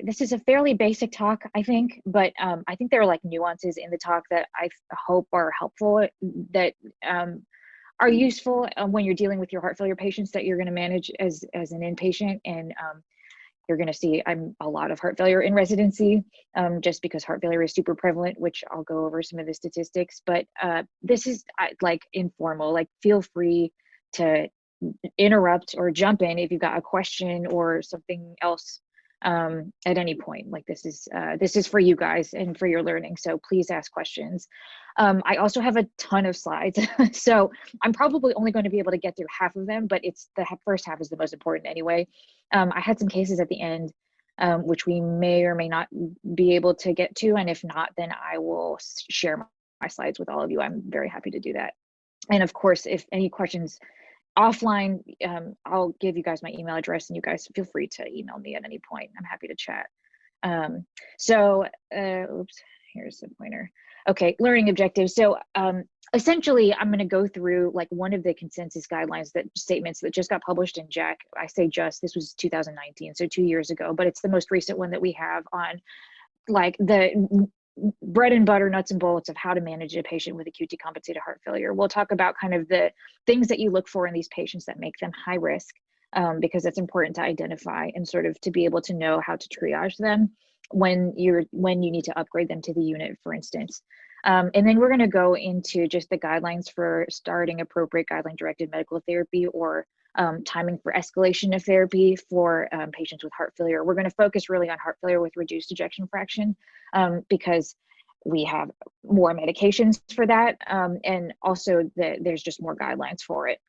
this is a fairly basic talk, I think, but I think there are like nuances in the talk that I hope are helpful, that are useful when you're dealing with your heart failure patients that you're going to manage as an inpatient. And you're going to see a lot of heart failure in residency, just because heart failure is super prevalent, which I'll go over some of the statistics. But this is like informal, like feel free to interrupt or jump in if you've got a question or something else at any point. Like this is for you guys and for your learning, so please ask questions. I also have a ton of slides, so I'm probably only going to be able to get through half of them, but it's the first half is the most important anyway. I had some cases at the end, which we may or may not be able to get to, and if not, then I will share my slides with all of you. I'm very happy to do that. And of course, if any questions offline, I'll give you guys my email address, and you guys feel free to email me at any point. I'm happy to chat. Oops, here's the pointer. Okay, learning objectives. So essentially, I'm going to go through like one of the consensus guidelines, that statements that just got published in JACC. I say just, this was 2019, so 2 years ago, but it's the most recent one that we have on like the bread and butter, nuts and bolts of how to manage a patient with acute decompensated heart failure. We'll talk about kind of the things that you look for in these patients that make them high risk, because it's important to identify and sort of to be able to know how to triage them when you need to upgrade them to the unit, for instance. And then we're going to go into just the guidelines for starting appropriate guideline-directed medical therapy, or timing for escalation of therapy for patients with heart failure. We're going to focus really on heart failure with reduced ejection fraction, because we have more medications for that, and also there's just more guidelines for it.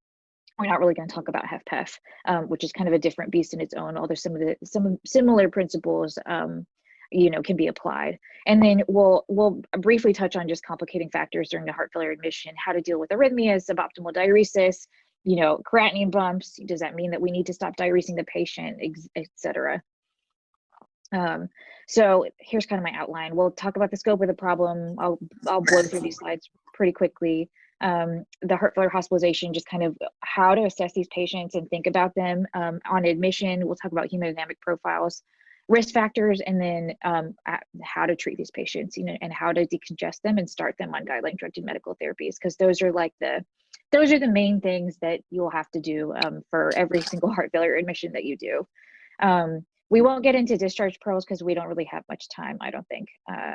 We're not really going to talk about HFpEF, which is kind of a different beast in its own, although some similar principles can be applied. And then we'll briefly touch on just complicating factors during the heart failure admission, how to deal with arrhythmias, suboptimal diuresis, creatinine bumps. Does that mean that we need to stop diuresing the patient, etc.? So here's kind of my outline. We'll talk about the scope of the problem. I'll blow through these slides pretty quickly. The heart failure hospitalization, just kind of how to assess these patients and think about them on admission. We'll talk about hemodynamic profiles, risk factors, and then how to treat these patients, and how to decongest them and start them on guideline-directed medical therapies, because those are the main things that you'll have to do for every single heart failure admission that you do. We won't get into discharge pearls because we don't really have much time, I don't think,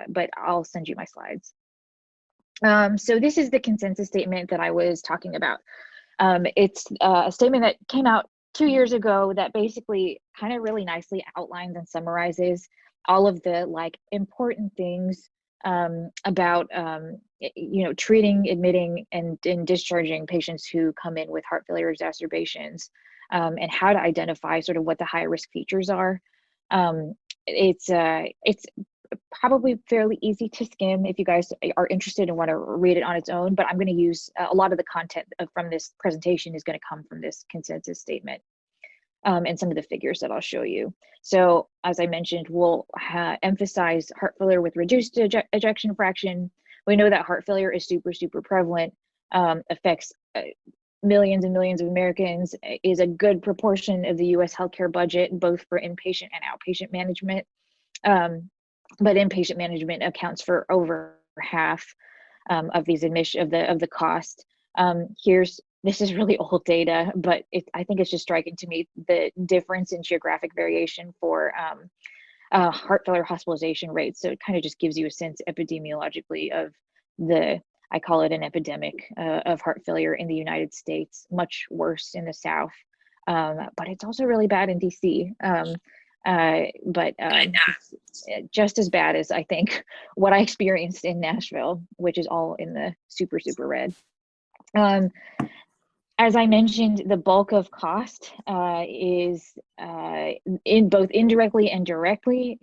but I'll send you my slides. So this is the consensus statement that I was talking about. It's a statement that came out 2 years ago that basically kind of really nicely outlines and summarizes all of the important things about treating, admitting, and discharging patients who come in with heart failure exacerbations, and how to identify sort of what the high risk features are. It's probably fairly easy to skim if you guys are interested and want to read it on its own, but I'm going to use a lot of the content from this presentation is going to come from this consensus statement, and some of the figures that I'll show you. So as I mentioned, we'll emphasize heart failure with reduced ejection fraction. We know that heart failure is super, super prevalent, affects millions and millions of Americans, is a good proportion of the US healthcare budget, both for inpatient and outpatient management. But inpatient management accounts for over half of these of the cost. This is really old data, but I think it's just striking to me the difference in geographic variation for heart failure hospitalization rates. So it kind of just gives you a sense epidemiologically of I call it an epidemic of heart failure in the United States, much worse in the South, but it's also really bad in DC. But just as bad as I think what I experienced in Nashville, which is all in the super, super red. As I mentioned, the bulk of cost is in both indirectly and directly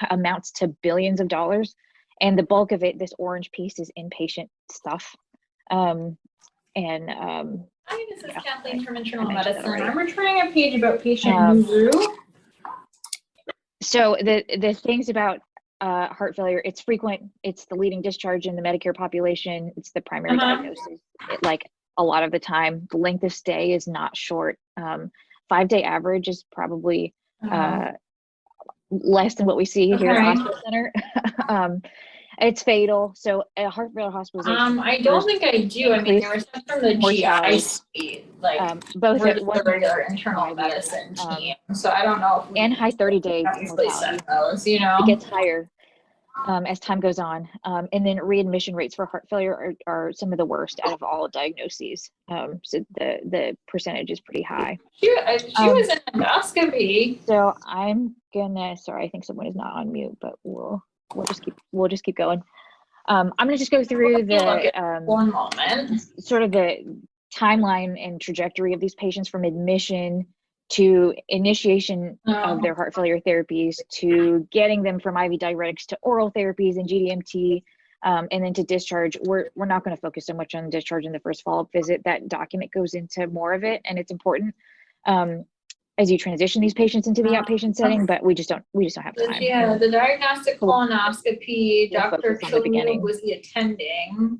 amounts to billions of dollars. And the bulk of it, this orange piece, is inpatient stuff. Hi, this is Kathleen from Internal Medicine. I'm returning a page about patient Nuru. So the things about heart failure, it's frequent, it's the leading discharge in the Medicare population, it's the primary diagnosis. A lot of the time, the length of stay is not short. 5-day average is probably less than what we see here at Okay. hospital center. It's fatal. So a heart failure hospitalization. I don't think I do. I mean, there was stuff from the GI mortality, suite, like both we're at just 1 the year regular and internal 5 years, medicine team. So I don't know if and we high 30-day obviously send mortality. those, you know. It gets higher as time goes on. And then readmission rates for heart failure are some of the worst out of all diagnoses. So the percentage is pretty high. She was in endoscopy. So I'm gonna, sorry, I think someone is not on mute, but we'll just keep going. I'm gonna just go through the one moment. sort of the timeline and trajectory of these patients from admission to initiation of their heart failure therapies, to getting them from IV diuretics to oral therapies and GDMT, and then to discharge. We're not going to focus so much on discharge in the first follow-up visit. That document goes into more of it, and it's important as you transition these patients into the outpatient setting. But we just don't have time. Yeah, the diagnostic colonoscopy. We'll Dr. focus on the beginning. was the attending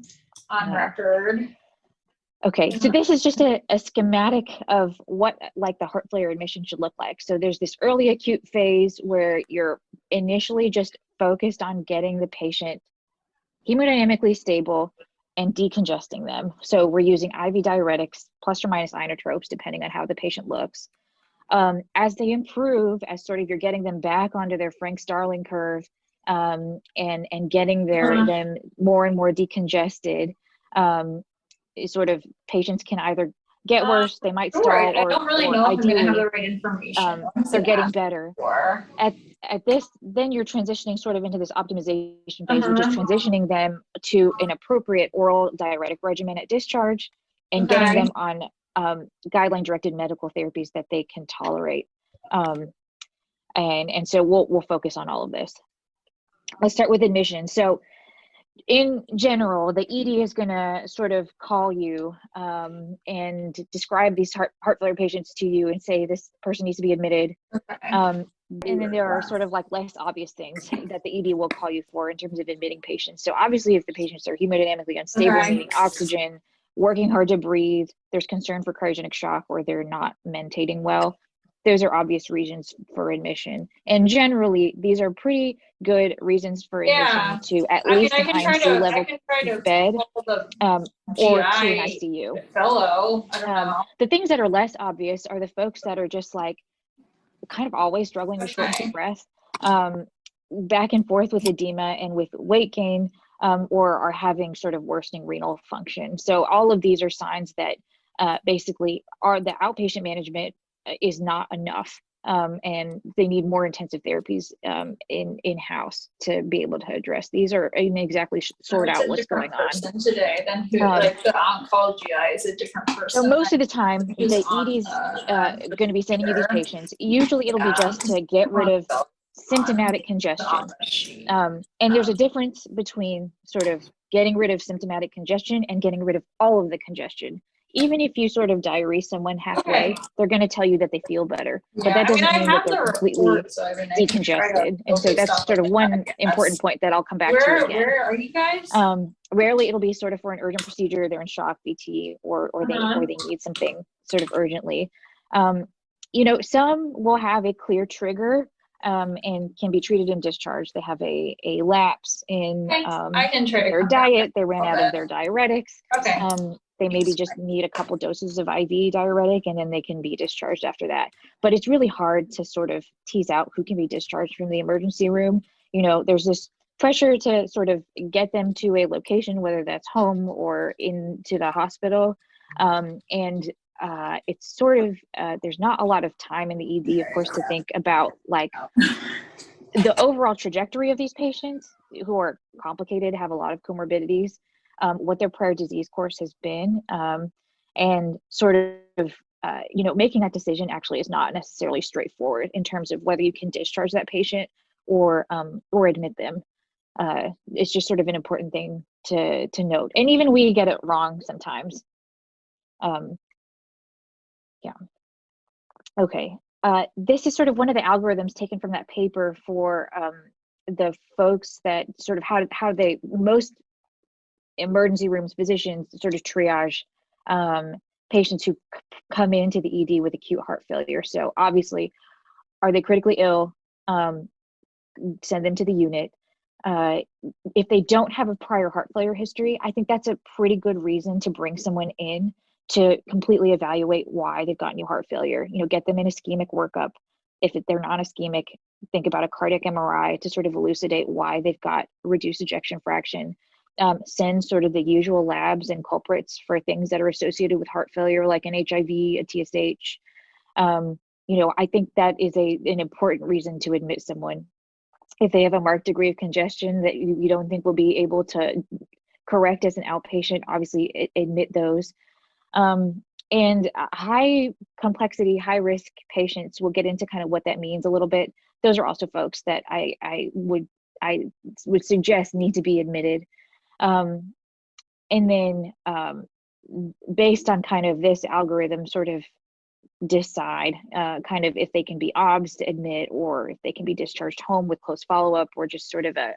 on record. Okay, so this is just a schematic of what like the heart failure admission should look like. So there's this early acute phase where you're initially just focused on getting the patient hemodynamically stable and decongesting them. So we're using IV diuretics plus or minus inotropes, depending on how the patient looks. As they improve, as sort of you're getting them back onto their Frank-Starling curve, and getting them more and more decongested, sort of patients can either get worse, they might stall, I don't really know if I'm gonna have the right information. they're getting better. At this, then you're transitioning sort of into this optimization phase, which is transitioning them to an appropriate oral diuretic regimen at discharge and getting them on guideline directed medical therapies that they can tolerate. And so we'll focus on all of this. Let's start with admission. So in general, the ED is going to sort of call you and describe these heart failure patients to you and say this person needs to be admitted. And then there are sort of like less obvious things that the ED will call you for in terms of admitting patients. So obviously, if the patients are hemodynamically unstable, needing oxygen, working hard to breathe, there's concern for cryogenic shock, or they're not mentating well, those are obvious reasons for admission. And generally, these are pretty good reasons for admission to at least an IMC level bed or to an ICU. The things that are less obvious are the folks that are just like kind of always struggling with shortness of breath, back and forth with edema and with weight gain, or are having sort of worsening renal function. So all of these are signs that basically are the outpatient management is not enough, and they need more intensive therapies in-house to be able to address these or even exactly sort out what's going on. Today, then who, like the oncology GI is a different person. So most of the time, the ED is going to be sending you these patients. Usually it'll be just to get rid of symptomatic congestion. And there's a difference between sort of getting rid of symptomatic congestion and getting rid of all of the congestion. Even if you sort of diurese someone halfway, they're going to tell you that they feel better, but that doesn't mean that they're completely decongested. And so that's sort of one important point that I'll come back to again. Where are you guys? Rarely it'll be sort of for an urgent procedure, they're in shock, VT, or they need something sort of urgently. You know, some will have a clear trigger and can be treated and discharged. They have a lapse in their diet. They ran out of their diuretics. They maybe just need a couple doses of IV diuretic, and then they can be discharged after that. But it's really hard to sort of tease out who can be discharged from the emergency room. You know, there's this pressure to sort of get them to a location, whether that's home or into the hospital. It's sort of, there's not a lot of time in the ED, of course, to think about like the overall trajectory of these patients who are complicated, have a lot of comorbidities, what their prior disease course has been, and sort of, you know, making that decision actually is not necessarily straightforward in terms of whether you can discharge that patient or admit them. It's just sort of an important thing to note. And even we get it wrong sometimes. Yeah. Okay. This is sort of one of the algorithms taken from that paper for the folks that sort of how they most emergency rooms physicians sort of triage patients who come into the ED with acute heart failure. So obviously, are they critically ill? send them to the unit. If they don't have a prior heart failure history, I think that's a pretty good reason to bring someone in to completely evaluate why they've got new heart failure. Get them an ischemic workup. If they're non-ischemic, think about a cardiac MRI to sort of elucidate why they've got reduced ejection fraction. Send sort of the usual labs and culprits for things that are associated with heart failure, like an HIV, a TSH. I think that is an important reason to admit someone. If they have a marked degree of congestion that you don't think will be able to correct as an outpatient, obviously admit those. And high complexity, high risk patients, we'll get into kind of what that means a little bit. Those are also folks that I would suggest need to be admitted. And then based on kind of this algorithm, sort of decide kind of if they can be obs to admit, or if they can be discharged home with close follow-up, or just sort of a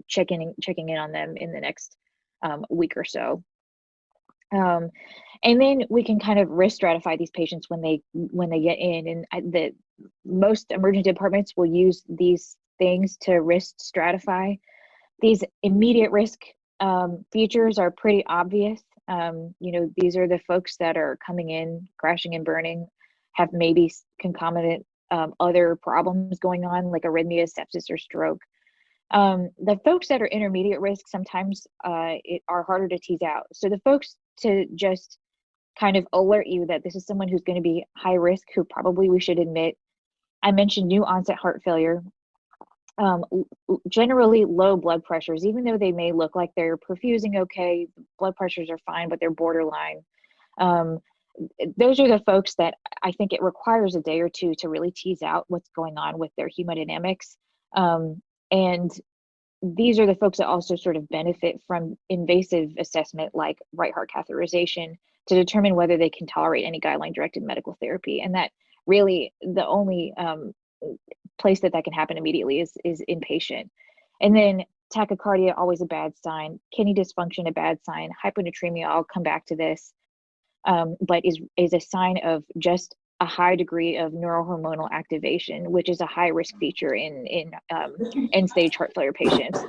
checking in on them in the next week or so. And then we can kind of risk stratify these patients when they get in, and the most emergency departments will use these things to risk stratify. These immediate risk features are pretty obvious. These are the folks that are coming in, crashing and burning, have maybe concomitant other problems going on, like arrhythmia, sepsis, or stroke. The folks that are intermediate risk sometimes are harder to tease out. So the folks to just kind of alert you that this is someone who's going to be high risk, who probably we should admit. I mentioned new onset heart failure. Generally low blood pressures, even though they may look like they're perfusing okay, blood pressures are fine, but they're borderline. Those are the folks that I think it requires a day or two to really tease out what's going on with their hemodynamics. And these are the folks that also sort of benefit from invasive assessment, like right heart catheterization, to determine whether they can tolerate any guideline-directed medical therapy. And that really the only place that can happen immediately is inpatient. And then tachycardia, always a bad sign. Kidney dysfunction, a bad sign. Hyponatremia, I'll come back to this, but is a sign of just a high degree of neurohormonal activation, which is a high risk feature in end stage heart failure patients.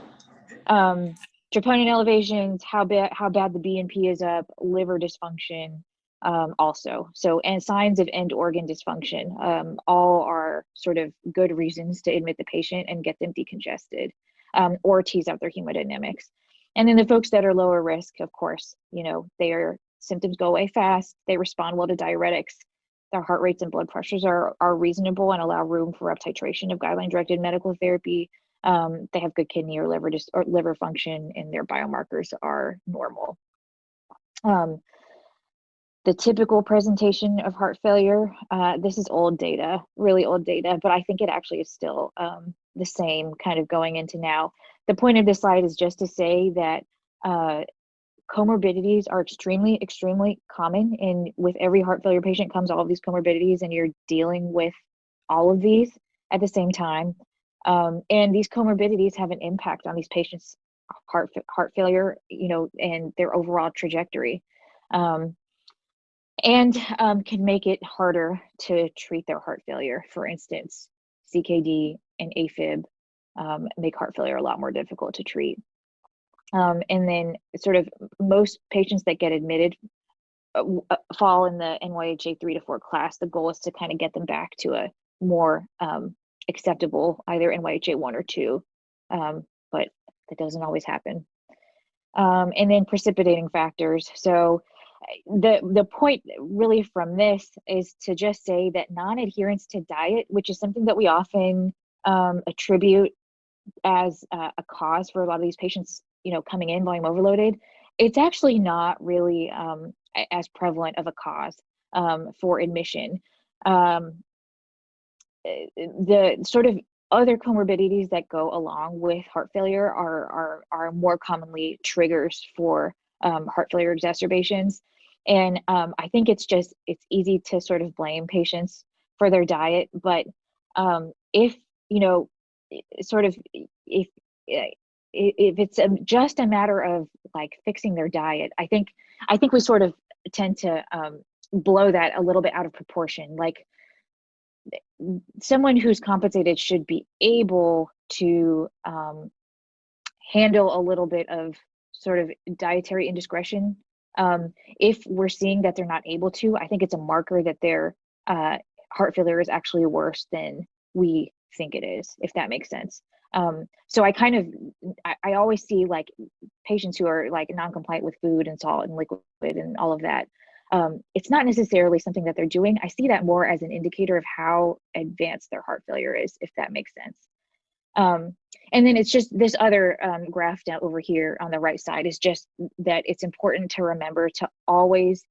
Troponin elevations, how bad the BNP is up, liver dysfunction, also. So, and signs of end organ dysfunction, all are sort of good reasons to admit the patient and get them decongested, or tease out their hemodynamics. And then the folks that are lower risk, of course, their symptoms go away fast, they respond well to diuretics, their heart rates and blood pressures are reasonable and allow room for up titration of guideline-directed medical therapy. They have good kidney or liver function, and their biomarkers are normal. The typical presentation of heart failure, this is old data, really old data, but I think it actually is still the same kind of going into now. The point of this slide is just to say that comorbidities are extremely, extremely common, and with every heart failure patient comes all of these comorbidities, and you're dealing with all of these at the same time. And these comorbidities have an impact on these patients' heart failure, and their overall trajectory, and can make it harder to treat their heart failure. For instance, CKD and AFib make heart failure a lot more difficult to treat. And then sort of most patients that get admitted fall in the NYHA 3 to 4 class. The goal is to kind of get them back to a more acceptable, either NYHA 1 or 2, but that doesn't always happen. And then precipitating factors. So the point really from this is to just say that non-adherence to diet, which is something that we often attribute as a cause for a lot of these patients, coming in volume overloaded, it's actually not really as prevalent of a cause for admission. The sort of other comorbidities that go along with heart failure are more commonly triggers for heart failure exacerbations. And I think it's easy to sort of blame patients for their diet, but if it's just a matter of like fixing their diet, I think we sort of tend to blow that a little bit out of proportion. Like, someone who's compensated should be able to handle a little bit of sort of dietary indiscretion. If we're seeing that they're not able to, I think it's a marker that their heart failure is actually worse than we think it is, if that makes sense. So I always see like patients who are like non-compliant with food and salt and liquid and all of that. It's not necessarily something that they're doing. I see that more as an indicator of how advanced their heart failure is, if that makes sense. And then it's just this other graph down over here on the right side is just that it's important to remember to always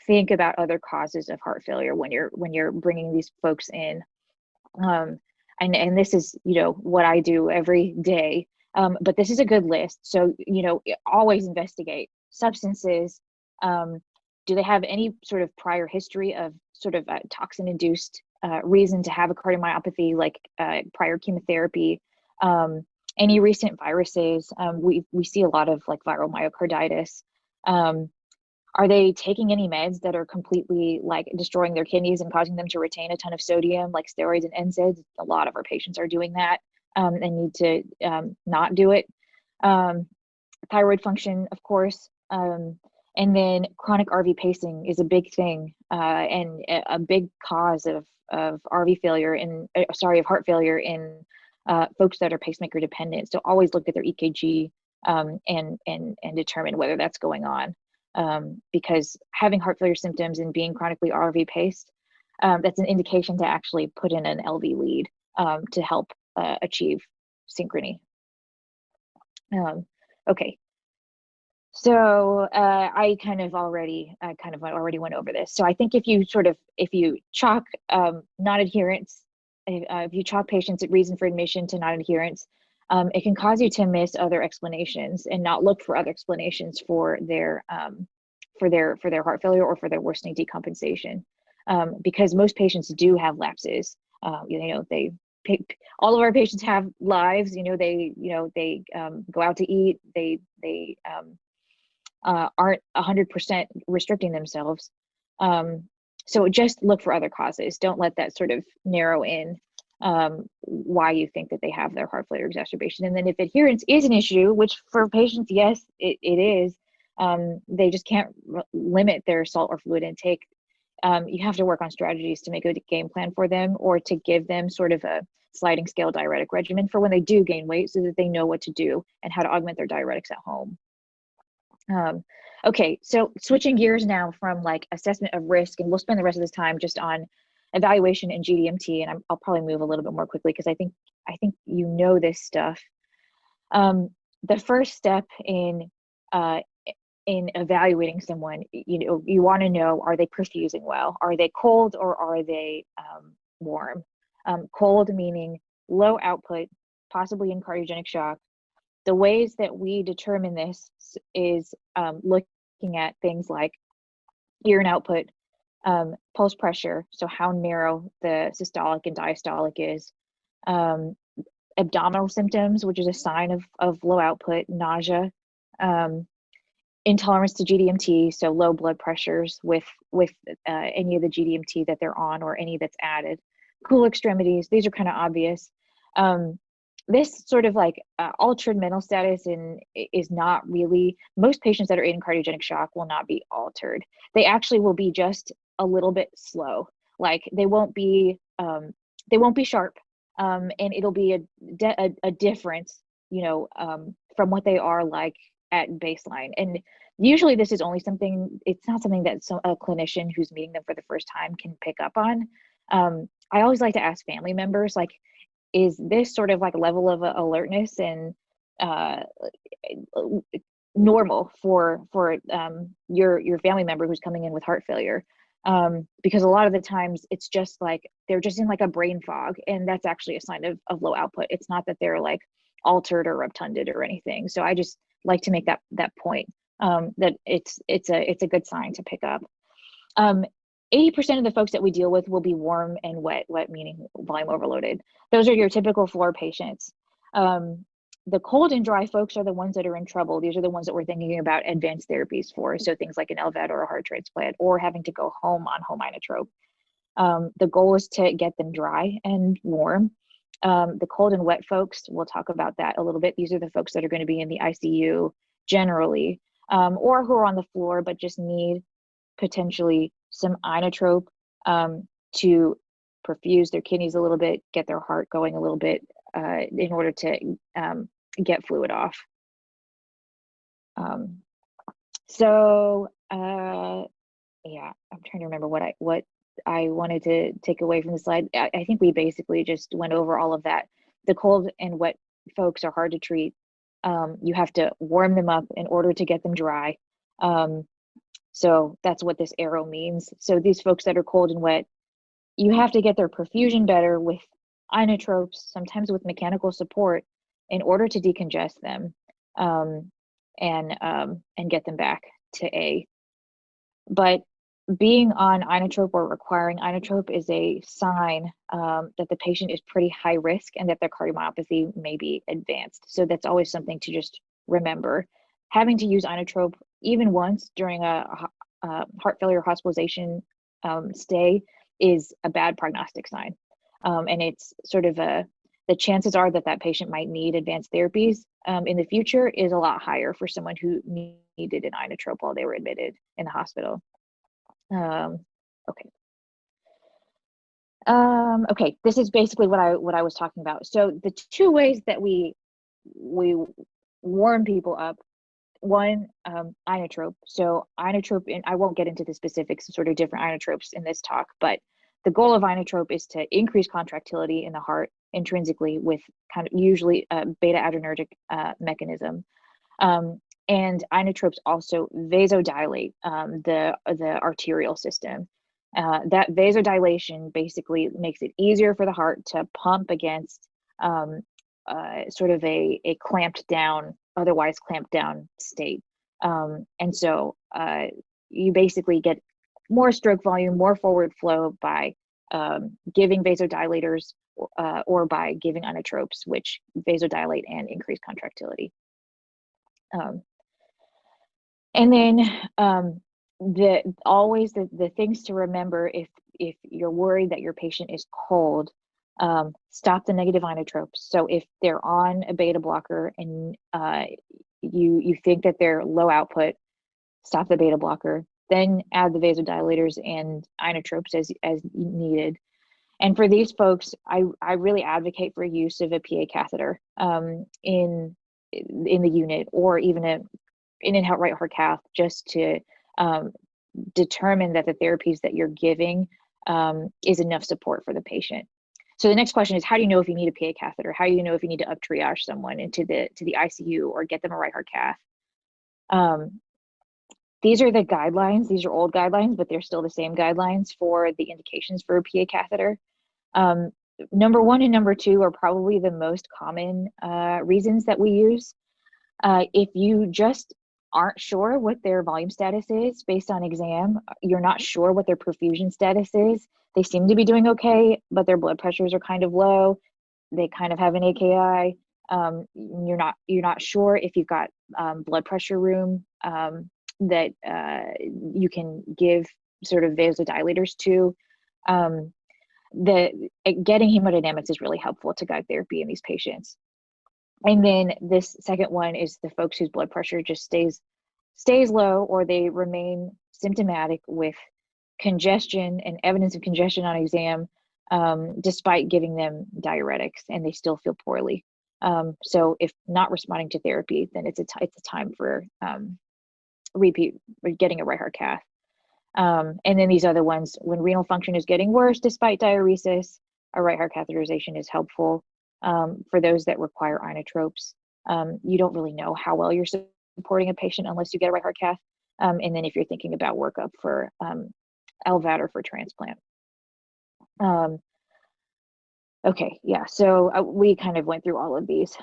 think about other causes of heart failure when you're bringing these folks in. And this is, what I do every day. But this is a good list. So, always investigate substances. Do they have any sort of prior history of sort of toxin-induced reason to have a cardiomyopathy, like prior chemotherapy? Any recent viruses? We see a lot of like viral myocarditis. Are they taking any meds that are completely like destroying their kidneys and causing them to retain a ton of sodium, like steroids and NSAIDs? A lot of our patients are doing that and need to not do it. Thyroid function, of course. And then chronic RV pacing is a big thing and a big cause of RV failure of heart failure in folks that are pacemaker dependent. So always look at their EKG and determine whether that's going on. Because having heart failure symptoms and being chronically RV paced, that's an indication to actually put in an LV lead to help achieve synchrony. Okay. So I kind of already went over this. So I think if you chalk non-adherence, if you chalk patients at reason for admission to non-adherence, it can cause you to miss other explanations and not look for other explanations for their heart failure or for their worsening decompensation, because most patients do have lapses. All of our patients have lives. They go out to eat. They aren't 100% restricting themselves. So just look for other causes. Don't let that sort of narrow in why you think that they have their heart failure exacerbation. And then if adherence is an issue, which for patients, yes, it is, they just can't limit their salt or fluid intake. You have to work on strategies to make a game plan for them, or to give them sort of a sliding scale diuretic regimen for when they do gain weight, so that they know what to do and how to augment their diuretics at home. Okay, so switching gears now from like assessment of risk, and we'll spend the rest of this time just on evaluation and GDMT, and I'll probably move a little bit more quickly because I think this stuff. The first step in evaluating someone, you want to know, are they perfusing well? Are they cold or are they warm? Cold meaning low output, possibly in cardiogenic shock. The ways that we determine this is looking at things like urine output, pulse pressure, so how narrow the systolic and diastolic is, abdominal symptoms, which is a sign of low output, nausea, intolerance to GDMT, so low blood pressures with any of the GDMT that they're on or any that's added. Cool extremities, these are kind of obvious. This sort of like altered mental status is not really, most patients that are in cardiogenic shock will not be altered. They actually will be just a little bit slow. Like they won't be sharp, and it'll be a difference, from what they are like at baseline. And usually this is only it's not something that a clinician who's meeting them for the first time can pick up on. I always like to ask family members, like, is this sort of like a level of alertness and normal for your family member who's coming in with heart failure? Because a lot of the times it's just like they're just in like a brain fog, and that's actually a sign of low output. It's not that they're like altered or rotunded or anything. So I just like to make that point, that it's a good sign to pick up. 80% of the folks that we deal with will be warm and wet meaning volume overloaded. Those are your typical floor patients. The cold and dry folks are the ones that are in trouble. These are the ones that we're thinking about advanced therapies for. So things like an LVAD or a heart transplant, or having to go home on home inotrope. The goal is to get them dry and warm. The cold and wet folks, we'll talk about that a little bit. These are the folks that are going to be in the ICU generally, or who are on the floor but just need potentially some inotrope to perfuse their kidneys a little bit, get their heart going a little bit in order to get fluid off. Yeah, I'm trying to remember what I wanted to take away from the slide. I think we basically just went over all of that. The cold and wet folks are hard to treat. You have to warm them up in order to get them dry. So that's what this arrow means. So these folks that are cold and wet, you have to get their perfusion better with inotropes, sometimes with mechanical support, in order to decongest them and get them back to A. But being on inotrope or requiring inotrope is a sign that the patient is pretty high risk and that their cardiomyopathy may be advanced. So that's always something to just remember. Having to use inotrope even once during a heart failure hospitalization stay is a bad prognostic sign. And it's sort of the chances are that that patient might need advanced therapies in the future is a lot higher for someone who needed an inotrope while they were admitted in the hospital. Okay. Okay, this is basically what I was talking about. So the two ways that we warm people up, one, inotrope. So inotrope, and I won't get into the specifics of sort of different inotropes in this talk, but the goal of inotrope is to increase contractility in the heart intrinsically with kind of usually a beta adrenergic mechanism. And inotropes also vasodilate the arterial system. That vasodilation basically makes it easier for the heart to pump against sort of a clamped down, otherwise clamped down state. And so you basically get more stroke volume, more forward flow by giving vasodilators or by giving inotropes, which vasodilate and increase contractility. And then the things to remember if you're worried that your patient is cold, stop the negative inotropes. So if they're on a beta blocker and you think that they're low output, stop the beta blocker, then add the vasodilators and inotropes as needed. And for these folks, I really advocate for use of a PA catheter in the unit, or even an in-and-out right heart cath, just to determine that the therapies that you're giving is enough support for the patient. So the next question is, how do you know if you need a PA catheter? How do you know if you need to up triage someone into the ICU or get them a right heart cath? These are the guidelines. These are old guidelines, but they're still the same guidelines for the indications for a PA catheter. Number one and number two are probably the most common reasons that we use. If you just aren't sure what their volume status is based on exam, you're not sure what their perfusion status is, they seem to be doing okay, but their blood pressures are kind of low, they kind of have an AKI, you're not sure if you've got blood pressure room that you can give sort of vasodilators to. Getting hemodynamics is really helpful to guide therapy in these patients. And then this second one is the folks whose blood pressure just stays low, or they remain symptomatic with congestion and evidence of congestion on exam, despite giving them diuretics, and they still feel poorly. So if not responding to therapy, then it's a time for getting a right heart cath. And then these other ones, when renal function is getting worse despite diuresis, a right heart catheterization is helpful. For those that require inotropes, you don't really know how well you're supporting a patient unless you get a right heart cath. And then if you're thinking about workup for LVAD or for transplant. Okay, yeah, so we kind of went through all of these,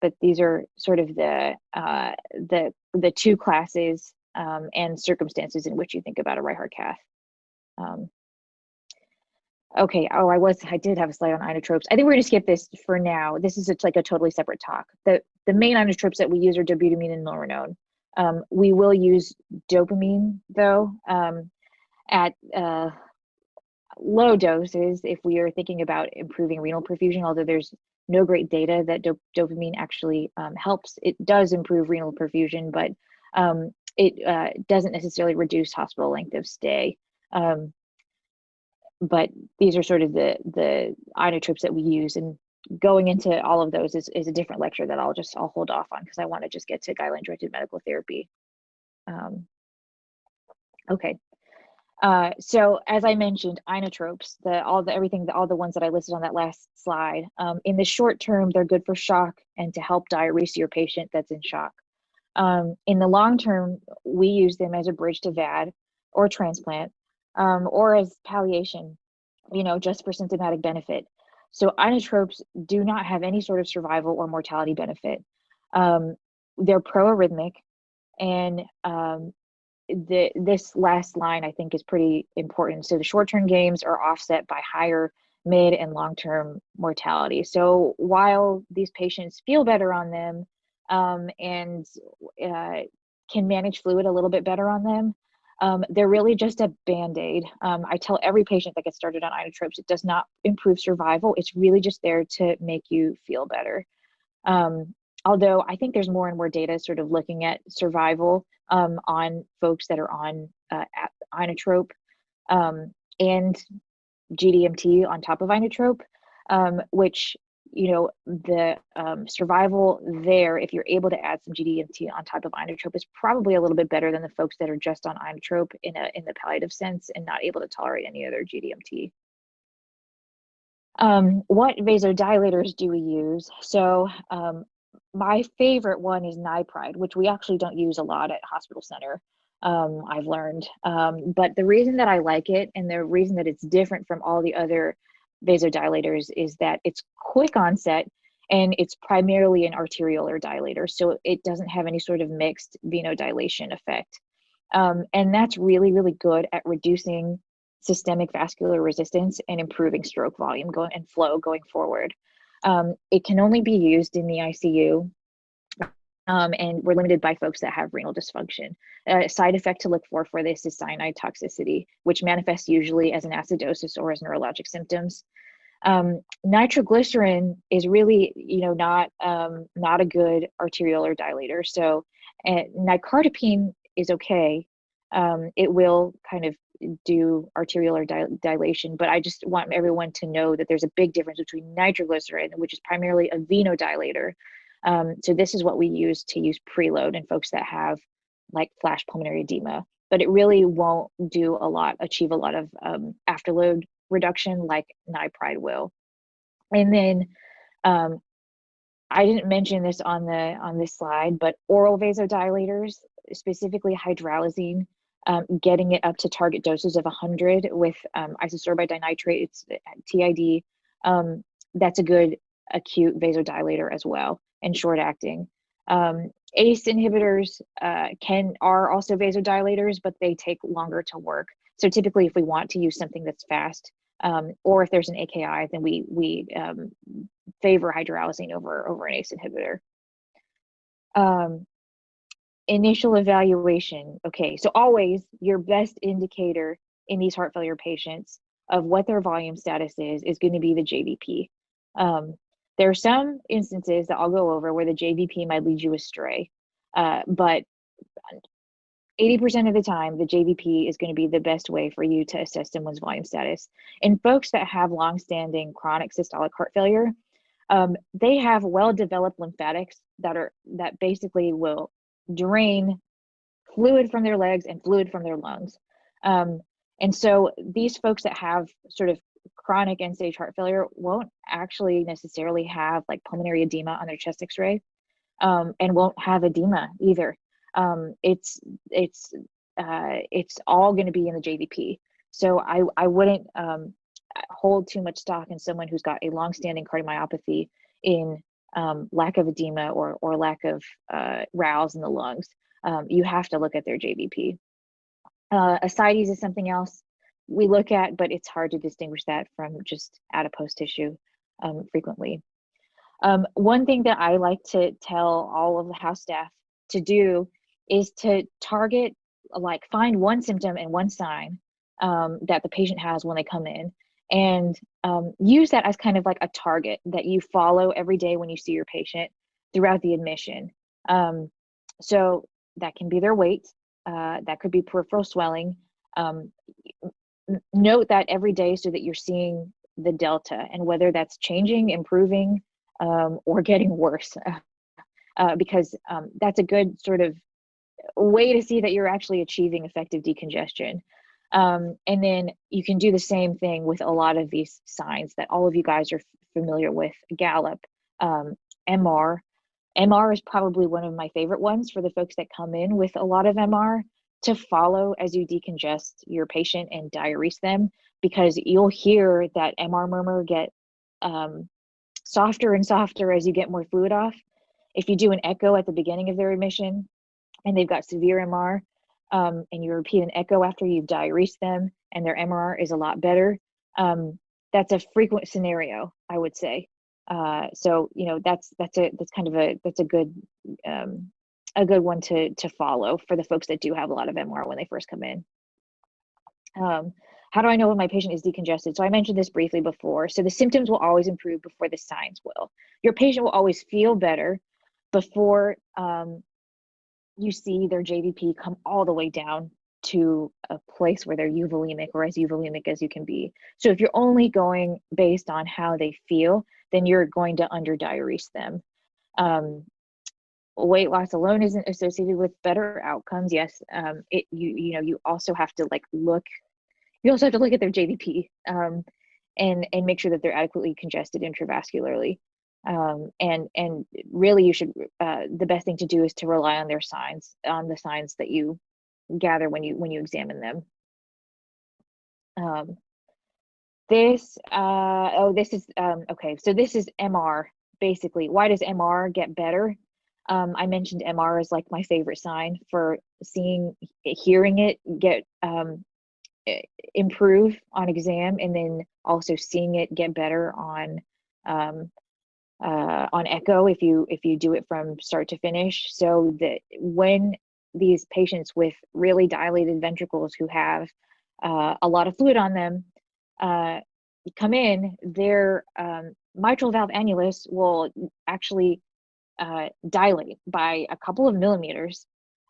but these are sort of the two classes and circumstances in which you think about a right heart cath. Okay, I did have a slide on inotropes. I think we're gonna skip this for now. This is like a totally separate talk. The main inotropes that we use are dobutamine and luranon. We will use dopamine though at low doses, if we are thinking about improving renal perfusion, although there's no great data that dopamine actually helps, it does improve renal perfusion, but it doesn't necessarily reduce hospital length of stay. But these are sort of the inotropes that we use, and going into all of those is a different lecture that I'll hold off on because I want to just get to guideline directed medical therapy. Okay. So as I mentioned, inotropes, all the ones that I listed on that last slide, in the short term, they're good for shock and to help diurese your patient that's in shock. In the long term, we use them as a bridge to VAD or transplant, or as palliation, just for symptomatic benefit. So inotropes do not have any sort of survival or mortality benefit. They're pro-arrhythmic, and this last line I think is pretty important. So the short-term gains are offset by higher mid and long-term mortality. So while these patients feel better on them and can manage fluid a little bit better on them, they're really just a band-aid. I tell every patient that gets started on inotropes, it does not improve survival. It's really just there to make you feel better. Although I think there's more and more data sort of looking at survival on folks that are on inotrope and GDMT on top of inotrope, which, the survival there, if you're able to add some GDMT on top of inotrope, is probably a little bit better than the folks that are just on inotrope in the palliative sense and not able to tolerate any other GDMT. What vasodilators do we use? So my favorite one is nipride, which we actually don't use a lot at hospital center, I've learned. But the reason that I like it and the reason that it's different from all the other vasodilators is that it's quick onset and it's primarily an arteriolar dilator. So it doesn't have any sort of mixed venodilation effect. And that's really, really good at reducing systemic vascular resistance and improving stroke volume and flow going forward. It can only be used in the ICU, and we're limited by folks that have renal dysfunction. A side effect to look for this is cyanide toxicity, which manifests usually as an acidosis or as neurologic symptoms. Nitroglycerin is really, not a good arteriolar dilator. So nicardipine is okay. It will kind of do arteriolar dilation, but I just want everyone to know that there's a big difference between nitroglycerin, which is primarily a venodilator. So this is what we use preload in folks that have like flash pulmonary edema, but it really won't achieve a lot of afterload reduction like nipride will. And then I didn't mention this on this slide, but oral vasodilators, specifically hydralazine, getting it up to target doses of 100 with isosorbide dinitrate, it's TID. That's a good acute vasodilator as well, and short acting. ACE inhibitors are also vasodilators, but they take longer to work. So typically, if we want to use something that's fast, or if there's an AKI, then we favor hydralazine over an ACE inhibitor. Initial evaluation. Okay, so always your best indicator in these heart failure patients of what their volume status is going to be the JVP. There are some instances that I'll go over where the JVP might lead you astray, but 80% of the time, the JVP is going to be the best way for you to assess someone's volume status. In folks that have longstanding chronic systolic heart failure, they have well-developed lymphatics that basically will drain fluid from their legs and fluid from their lungs. And so these folks that have sort of chronic end-stage heart failure won't actually necessarily have like pulmonary edema on their chest x-ray, and won't have edema either. It's all going to be in the JVP. So I wouldn't hold too much stock in someone who's got a longstanding cardiomyopathy in lack of edema or lack of RALs in the lungs. You have to look at their JVP. Ascites is something else we look at, but it's hard to distinguish that from just adipose tissue frequently. One thing that I like to tell all of the house staff to do is to target, find one symptom and one sign that the patient has when they come in, and use that as kind of like a target that you follow every day when you see your patient throughout the admission. So that can be their weight, that could be peripheral swelling. Um, Note that every day so that you're seeing the delta and whether that's changing, improving, or getting worse, because that's a good sort of way to see that you're actually achieving effective decongestion. And then you can do the same thing with a lot of these signs that all of you guys are familiar with: Gallup, MR. MR is probably one of my favorite ones for the folks that come in with a lot of MR to follow as you decongest your patient and diurese them, because you'll hear that MR murmur get softer and softer as you get more fluid off. If you do an echo at the beginning of their admission and they've got severe MR, and you repeat an echo after you've diuresed them and their MR is a lot better, that's a frequent scenario, I would say. So that's a good one to follow for the folks that do have a lot of MR when they first come in. How do I know when my patient is decongested? So I mentioned this briefly before. So the symptoms will always improve before the signs will. Your patient will always feel better before you see their JVP come all the way down to a place where they're euvolemic, or as euvolemic as you can be. So if you're only going based on how they feel, then you're going to under-diurese them. Weight loss alone isn't associated with better outcomes. Yes, you also have to look. You also have to look at their JVP, and make sure that they're adequately congested intravascularly. And really, you should. The best thing to do is to rely on their signs, on the signs that you gather when you examine them. This is okay. So this is MR basically. Why does MR get better? I mentioned MR is like my favorite sign for hearing it get improve on exam, and then also seeing it get better on echo if you do it from start to finish. So that when these patients with really dilated ventricles who have a lot of fluid on them come in, their mitral valve annulus will actually dilate by a couple of millimeters,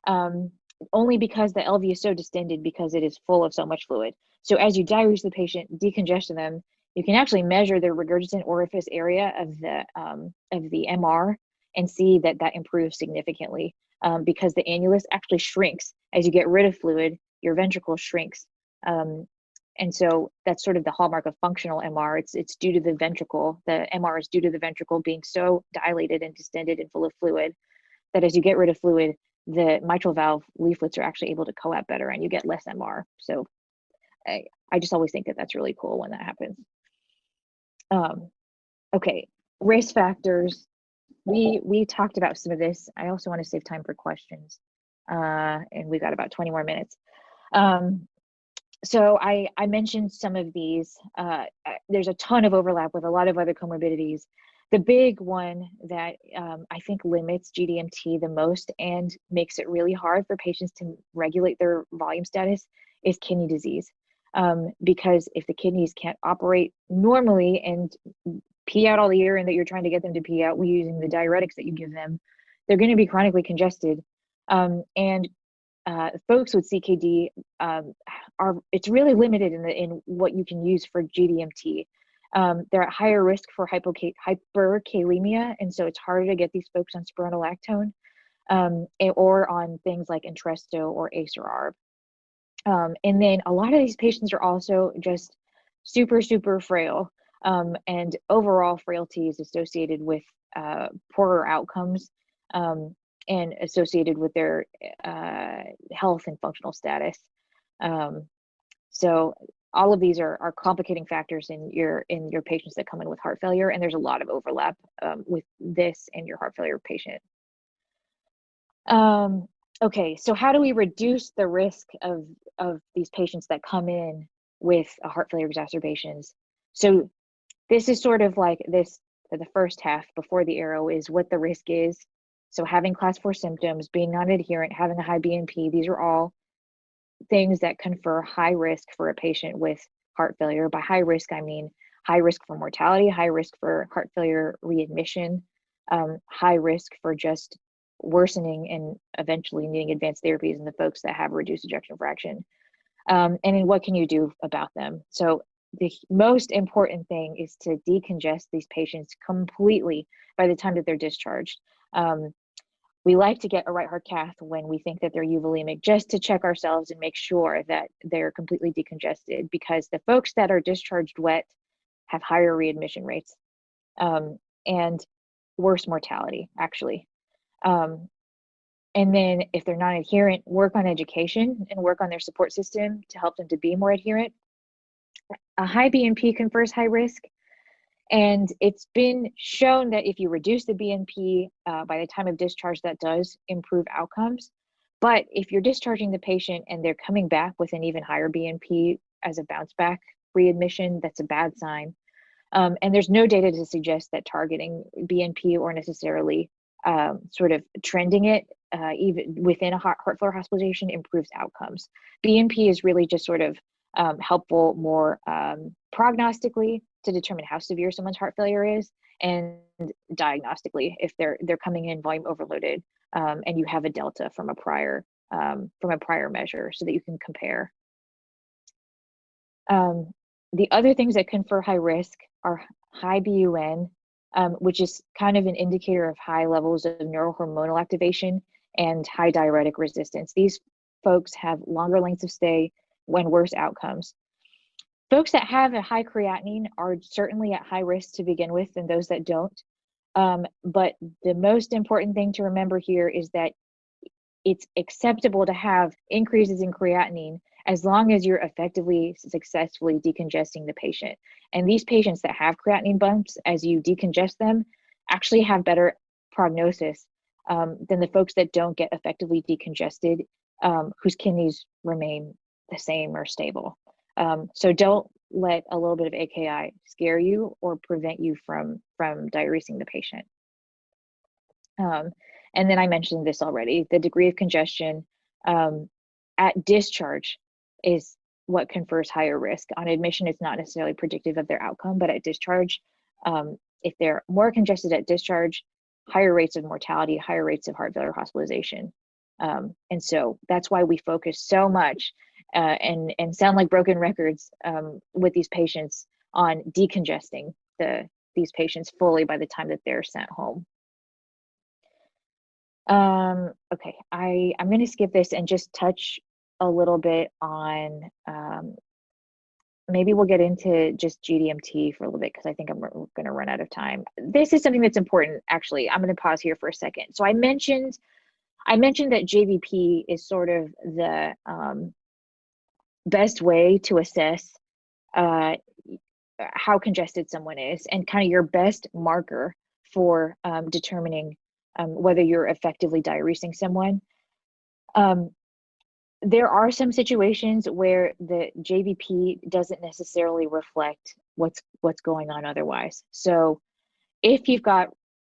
only because the LV is so distended, because it is full of so much fluid. So as you diurese the patient, decongest them, you can actually measure the regurgitant orifice area of the MR and see that improves significantly, because the annulus actually shrinks as you get rid of fluid. Your ventricle shrinks, and so that's sort of the hallmark of functional MR. It's due to the ventricle. The MR is due to the ventricle being so dilated and distended and full of fluid that as you get rid of fluid, the mitral valve leaflets are actually able to coap better, and you get less MR. So I just always think that that's really cool when that happens. Okay, risk factors. We talked about some of this. I also want to save time for questions, and we've got about 20 more minutes. So I mentioned some of these. There's a ton of overlap with a lot of other comorbidities. The big one that I think limits GDMT the most and makes it really hard for patients to regulate their volume status is kidney disease. Because if the kidneys can't operate normally and pee out all the urine that you're trying to get them to pee out using the diuretics that you give them, they're going to be chronically congested. And folks with CKD it's really limited in what you can use for GDMT. They're at higher risk for hyperkalemia, and so it's harder to get these folks on spironolactone, or on things like Entresto or ACE or ARB. And then a lot of these patients are also just super, super frail, and overall frailty is associated with poorer outcomes, and associated with their health and functional status. So all of these are complicating factors in your patients that come in with heart failure, and there's a lot of overlap with this and your heart failure patient. Okay, so how do we reduce the risk of these patients that come in with a heart failure exacerbations? So this is sort of like this, the first half before the arrow is what the risk is. So having class 4 symptoms, being non-adherent, having a high BNP, these are all things that confer high risk for a patient with heart failure. By high risk, I mean high risk for mortality, high risk for heart failure readmission, high risk for just worsening and eventually needing advanced therapies in the folks that have reduced ejection fraction. And then what can you do about them? So the most important thing is to decongest these patients completely by the time that they're discharged. We like to get a right heart cath when we think that they're euvolemic, just to check ourselves and make sure that they're completely decongested, because the folks that are discharged wet have higher readmission rates and worse mortality, actually. And then if they're not adherent, work on education and work on their support system to help them to be more adherent. A high BNP confers high risk. And it's been shown that if you reduce the BNP by the time of discharge, that does improve outcomes. But if you're discharging the patient and they're coming back with an even higher BNP as a bounce back readmission, that's a bad sign. And there's no data to suggest that targeting BNP or necessarily sort of trending it even within a heart failure hospitalization improves outcomes. BNP is really just sort of helpful more prognostically to determine how severe someone's heart failure is, and diagnostically if they're coming in volume overloaded and you have a delta from a prior measure so that you can compare. The other things that confer high risk are high BUN, which is kind of an indicator of high levels of neurohormonal activation, and high diuretic resistance. These folks have longer lengths of stay and worse outcomes. Folks that have a high creatinine are certainly at high risk to begin with than those that don't. But the most important thing to remember here is that it's acceptable to have increases in creatinine as long as you're effectively, successfully decongesting the patient. And these patients that have creatinine bumps, as you decongest them, actually have better prognosis than the folks that don't get effectively decongested, whose kidneys remain the same or stable. So don't let a little bit of AKI scare you or prevent you from diuresing the patient. And then I mentioned this already, the degree of congestion at discharge is what confers higher risk. On admission, it's not necessarily predictive of their outcome, but at discharge, if they're more congested at discharge, higher rates of mortality, higher rates of heart failure hospitalization. And so that's why we focus so much and sound like broken records with these patients on decongesting these patients fully by the time that they're sent home. Okay, I'm going to skip this and just touch a little bit on, maybe we'll get into just GDMT for a little bit because I think I'm going to run out of time. This is something that's important, actually. I'm going to pause here for a second. So I mentioned that JVP is sort of the best way to assess how congested someone is and kind of your best marker for determining whether you're effectively diuresing someone. There are some situations where the JVP doesn't necessarily reflect what's going on otherwise. So if you've got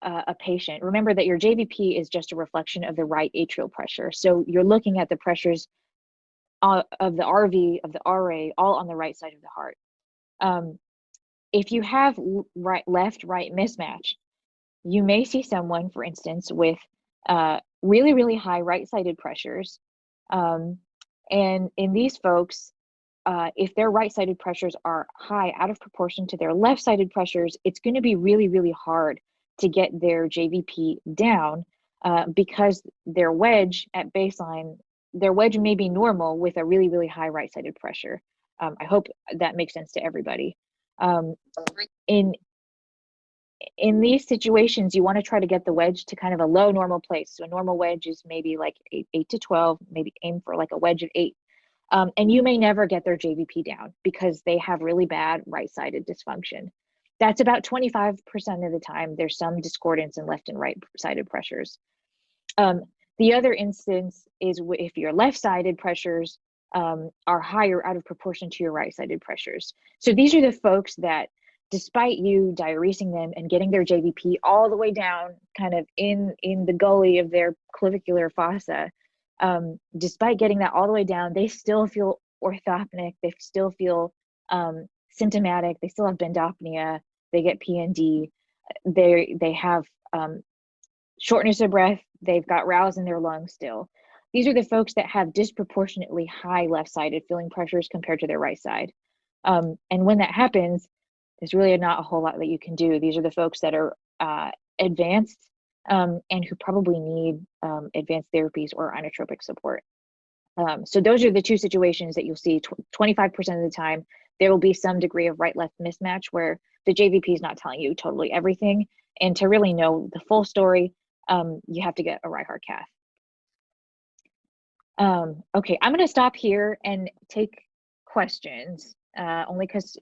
a patient, remember that your JVP is just a reflection of the right atrial pressure. So you're looking at the pressures of the RV, of the RA, all on the right side of the heart. If you have left-right mismatch, you may see someone, for instance, with really, really high right-sided pressures. And in these folks, if their right-sided pressures are high out of proportion to their left-sided pressures, it's going to be really, really hard to get their JVP down because their wedge at baseline, their wedge may be normal with a really, really high right-sided pressure. I hope that makes sense to everybody. In these situations, you want to try to get the wedge to kind of a low normal place. So a normal wedge is maybe like 8 to 12, maybe aim for like a wedge of 8. And you may never get their JVP down because they have really bad right-sided dysfunction. That's about 25% of the time. There's some discordance in left and right-sided pressures. The other instance is if your left-sided pressures are higher out of proportion to your right-sided pressures. So these are the folks that, despite you diuresing them and getting their JVP all the way down kind of in the gully of their clavicular fossa, despite getting that all the way down, they still feel orthopneic, they still feel symptomatic, they still have bendopnea, they get PND, they have shortness of breath, they've got rouse in their lungs still. These are the folks that have disproportionately high left-sided filling pressures compared to their right side. And when that happens, there's really not a whole lot that you can do. These are the folks that are advanced and who probably need advanced therapies or inotropic support. So those are the two situations that you'll see 25% of the time. There will be some degree of right-left mismatch where the JVP is not telling you totally everything. And to really know the full story, you have to get a right heart cath. Okay, I'm going to stop here and take questions. Only because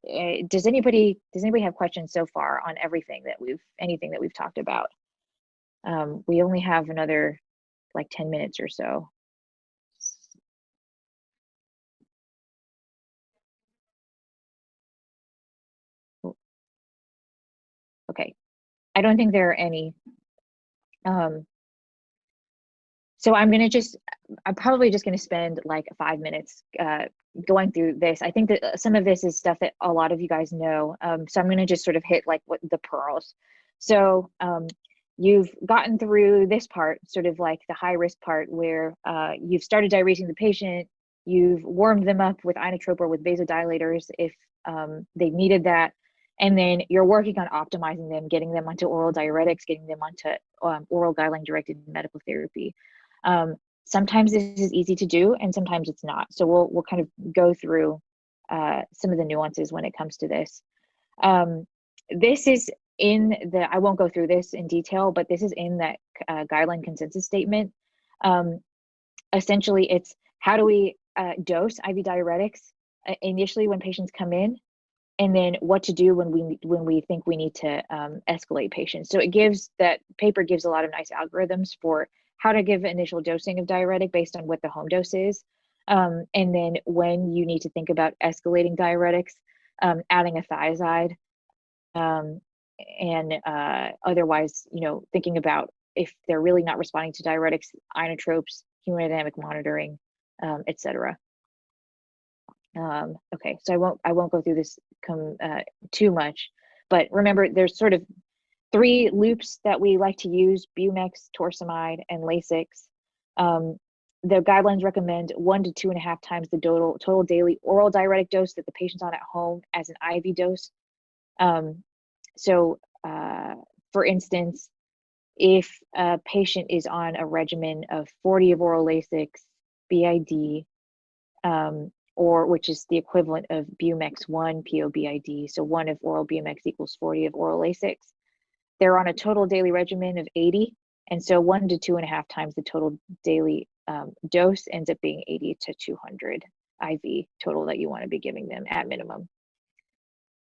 does anybody have questions so far on anything that we've talked about? We only have another like 10 minutes or so. Okay, I don't think there are any. So I'm probably just gonna spend like 5 minutes going through this. I think that some of this is stuff that a lot of you guys know. So I'm gonna just sort of hit like what the pearls. So you've gotten through this part, sort of like the high risk part where you've started diuresing the patient, you've warmed them up with inotrope or with vasodilators if they needed that. And then you're working on optimizing them, getting them onto oral diuretics, getting them onto oral guideline-directed medical therapy. Sometimes this is easy to do, and sometimes it's not. So we'll kind of go through some of the nuances when it comes to this. This is I won't go through this in detail, but this is in that guideline consensus statement. Essentially, it's how do we dose IV diuretics initially when patients come in, and then what to do when we think we need to escalate patients. So that paper gives a lot of nice algorithms for how to give initial dosing of diuretic based on what the home dose is. And then when you need to think about escalating diuretics, adding a thiazide, and otherwise, thinking about if they're really not responding to diuretics, inotropes, hemodynamic monitoring, etc. Okay, so I won't go through this too much, but remember there's sort of 3 loops that we like to use: Bumex, torsemide, and Lasix. The guidelines recommend 1 to 2.5 times the total daily oral diuretic dose that the patient's on at home as an IV dose. So for instance, if a patient is on a regimen of 40 of oral Lasix, BID, or which is the equivalent of Bumex 1 POBID, so 1 of oral Bumex equals 40 of oral Lasix. They're on a total daily regimen of 80, and so 1 to 2.5 times the total daily dose ends up being 80 to 200 IV total that you want to be giving them at minimum.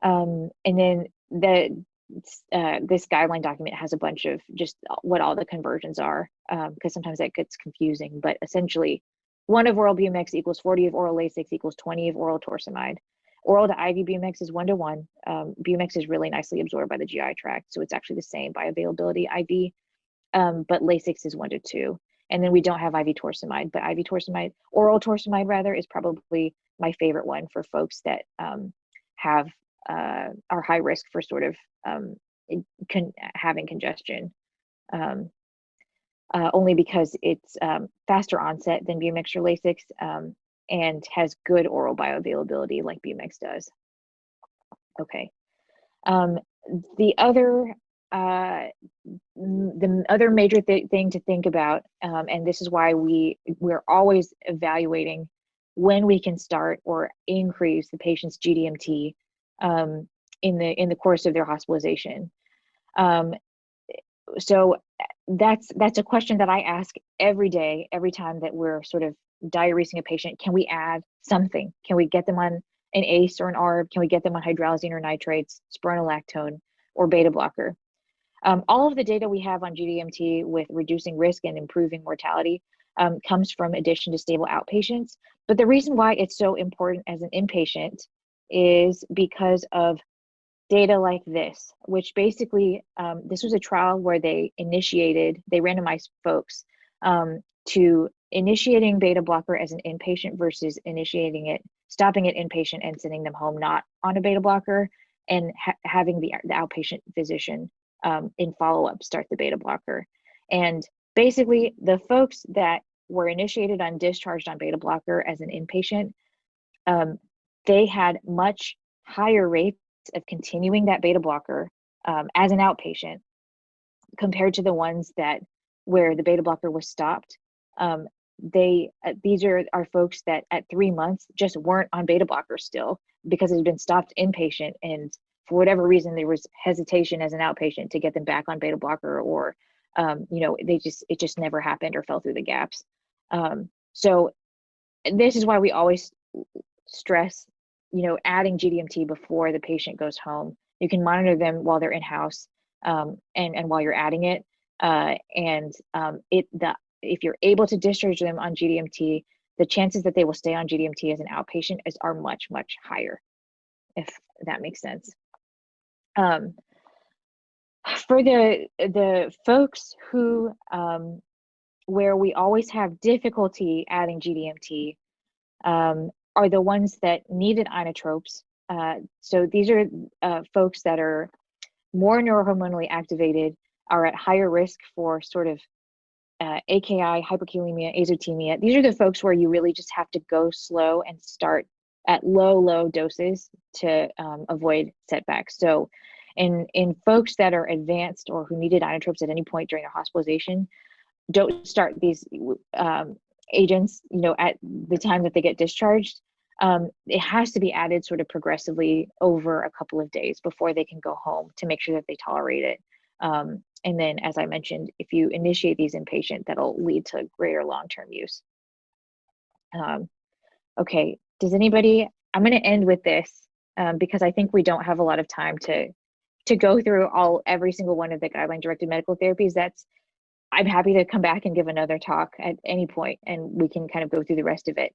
And then this guideline document has a bunch of just what all the conversions are, because sometimes that gets confusing, but essentially 1 of oral Bumex equals 40 of oral Lasix equals 20 of oral torsemide. Oral to IV Bumex is 1 to 1. Bumex is really nicely absorbed by the GI tract, so it's actually the same bioavailability IV, but Lasix is 1 to 2. And then we don't have IV torsemide, but oral torsemide rather, is probably my favorite one for folks that are high risk for sort of having congestion. Only because it's faster onset than Bumex or Lasix, and has good oral bioavailability like Bumex does. Okay. The other major thing to think about, and this is why we're always evaluating when we can start or increase the patient's GDMT in the course of their hospitalization. So that's a question that I ask every day, every time that we're sort of diuresing a patient. Can we add something? Can we get them on an ACE or an ARB? Can we get them on hydralazine or nitrates, spironolactone, or beta blocker? All of the data we have on GDMT with reducing risk and improving mortality comes from addition to stable outpatients. But the reason why it's so important as an inpatient is because of data like this, which basically, this was a trial where they randomized folks to initiating beta blocker as an inpatient versus stopping it inpatient and sending them home not on a beta blocker, and having the outpatient physician in follow-up start the beta blocker. And basically, the folks that were initiated on discharged on beta blocker as an inpatient, they had much higher rates of continuing that beta blocker as an outpatient compared to the ones that where the beta blocker was stopped. These are folks that at 3 months just weren't on beta blocker still because it had been stopped inpatient, and for whatever reason there was hesitation as an outpatient to get them back on beta blocker, or it just never happened or fell through the gaps. So this is why we always stress adding GDMT before the patient goes home. You can monitor them while they're in-house and while you're adding it, if you're able to discharge them on GDMT, the chances that they will stay on GDMT as an outpatient are much, much higher, if that makes sense. For the folks who where we always have difficulty adding GDMT are the ones that needed inotropes. So these are folks that are more neurohormonally activated, are at higher risk for sort of AKI, hyperkalemia, azotemia. These are the folks where you really just have to go slow and start at low doses to avoid setbacks. So in folks that are advanced or who needed inotropes at any point during their hospitalization, don't start these agents at the time that they get discharged. It has to be added sort of progressively over a couple of days before they can go home to make sure that they tolerate it. And then, as I mentioned, if you initiate these inpatient, that'll lead to greater long-term use. Okay, I'm going to end with this because I think we don't have a lot of time to go through every single one of the guideline-directed medical therapies. I'm happy to come back and give another talk at any point, and we can kind of go through the rest of it.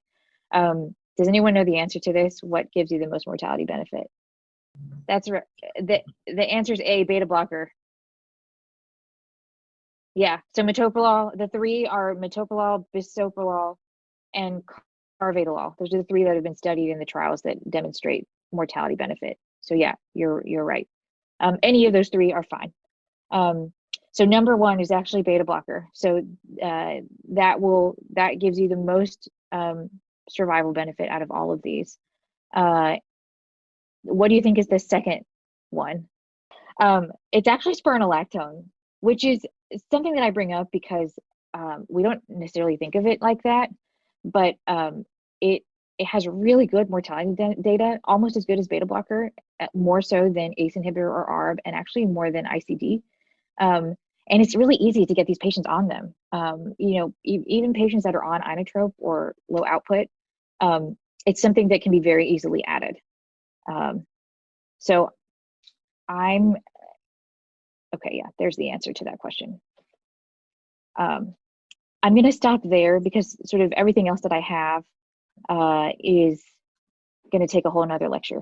Does anyone know the answer to this? What gives you the most mortality benefit? That's right. The answer is A, beta blocker. Yeah, so metoprolol, the three are metoprolol, bisoprolol, and carvedilol. Those are the three that have been studied in the trials that demonstrate mortality benefit. So yeah, you're right. Any of those three are fine. So number one is actually beta blocker. So that gives you the most survival benefit out of all of these. What do you think is the second one? It's actually spironolactone, which is something that I bring up because we don't necessarily think of it like that, but it has really good mortality data, almost as good as beta blocker, more so than ACE inhibitor or ARB, and actually more than ICD. And it's really easy to get these patients on them. Even patients that are on inotrope or low output, it's something that can be very easily added. So okay, yeah, there's the answer to that question. I'm going to stop there because sort of everything else that I have is going to take a whole nother lecture.